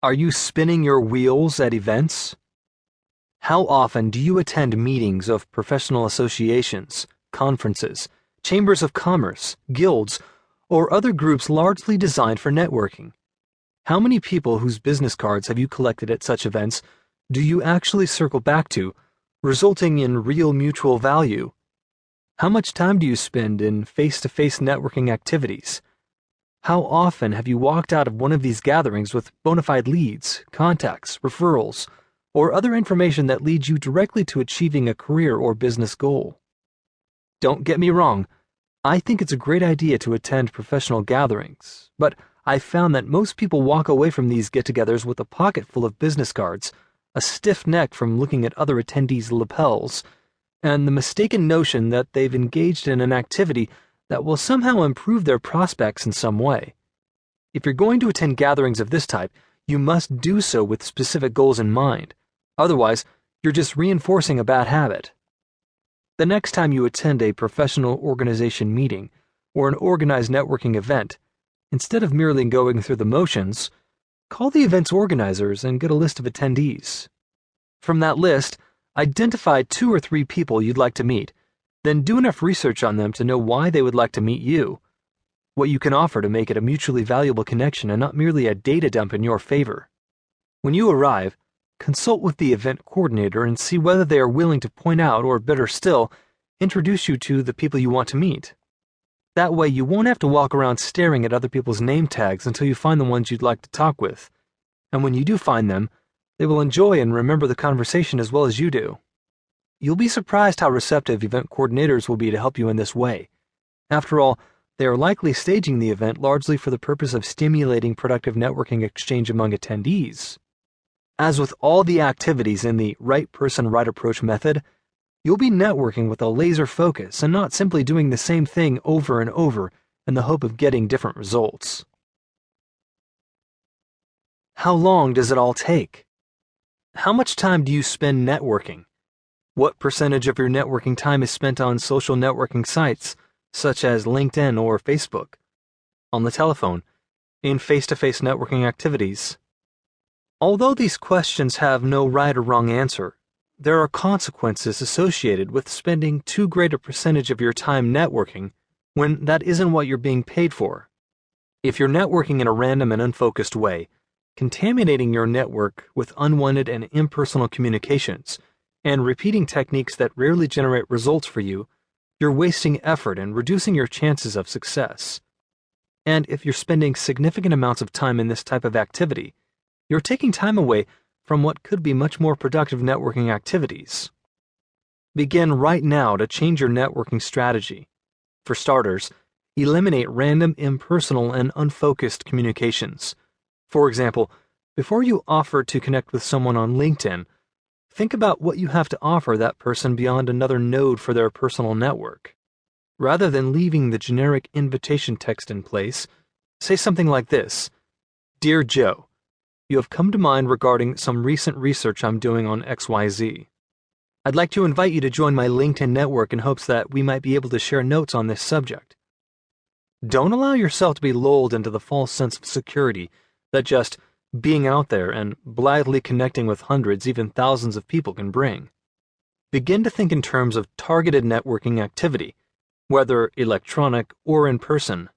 Are you spinning your wheels at events? How often do you attend meetings of professional associations, conferences, chambers of commerce, guilds, or other groups largely designed for networking? How many people whose business cards have you collected at such events do you actually circle back to, resulting in real mutual value? How much time do you spend in face-to-face networking activities? How often have you walked out of one of these gatherings with bona fide leads, contacts, referrals, or other information that leads you directly to achieving a career or business goal? Don't get me wrong, I think it's a great idea to attend professional gatherings, but I've found that most people walk away from these get-togethers with a pocket full of business cards, a stiff neck from looking at other attendees' lapels, and the mistaken notion that they've engaged in an activity that will somehow improve their prospects in some way. If you're going to attend gatherings of this type, you must do so with specific goals in mind. Otherwise, you're just reinforcing a bad habit. The next time you attend a professional organization meeting or an organized networking event, instead of merely going through the motions, call the event's organizers and get a list of attendees. From that list, identify 2 or 3 people you'd like to meet, then do enough research on them to know why they would like to meet you, what you can offer to make it a mutually valuable connection and not merely a data dump in your favor. When you arrive, consult with the event coordinator and see whether they are willing to point out, or better still, introduce you to the people you want to meet. That way you won't have to walk around staring at other people's name tags until you find the ones you'd like to talk with. And when you do find them, they will enjoy and remember the conversation as well as you do. You'll be surprised how receptive event coordinators will be to help you in this way. After all, they are likely staging the event largely for the purpose of stimulating productive networking exchange among attendees. As with all the activities in the right person, right approach method, you'll be networking with a laser focus and not simply doing the same thing over and over in the hope of getting different results. How long does it all take? How much time do you spend networking? What percentage of your networking time is spent on social networking sites, such as LinkedIn or Facebook? On the telephone? In face-to-face networking activities? Although these questions have no right or wrong answer, there are consequences associated with spending too great a percentage of your time networking when that isn't what you're being paid for. If you're networking in a random and unfocused way, contaminating your network with unwanted and impersonal communications, and repeating techniques that rarely generate results for you, you're wasting effort and reducing your chances of success. And if you're spending significant amounts of time in this type of activity, you're taking time away from what could be much more productive networking activities. Begin right now to change your networking strategy. For starters, eliminate random, impersonal, and unfocused communications. For example, before you offer to connect with someone on LinkedIn, think about what you have to offer that person beyond another node for their personal network. Rather than leaving the generic invitation text in place, say something like this: Dear Joe, you have come to mind regarding some recent research I'm doing on XYZ. I'd like to invite you to join my LinkedIn network in hopes that we might be able to share notes on this subject. Don't allow yourself to be lulled into the false sense of security that just being out there and blithely connecting with hundreds, even thousands of people can bring. Begin to think in terms of targeted networking activity, whether electronic or in person.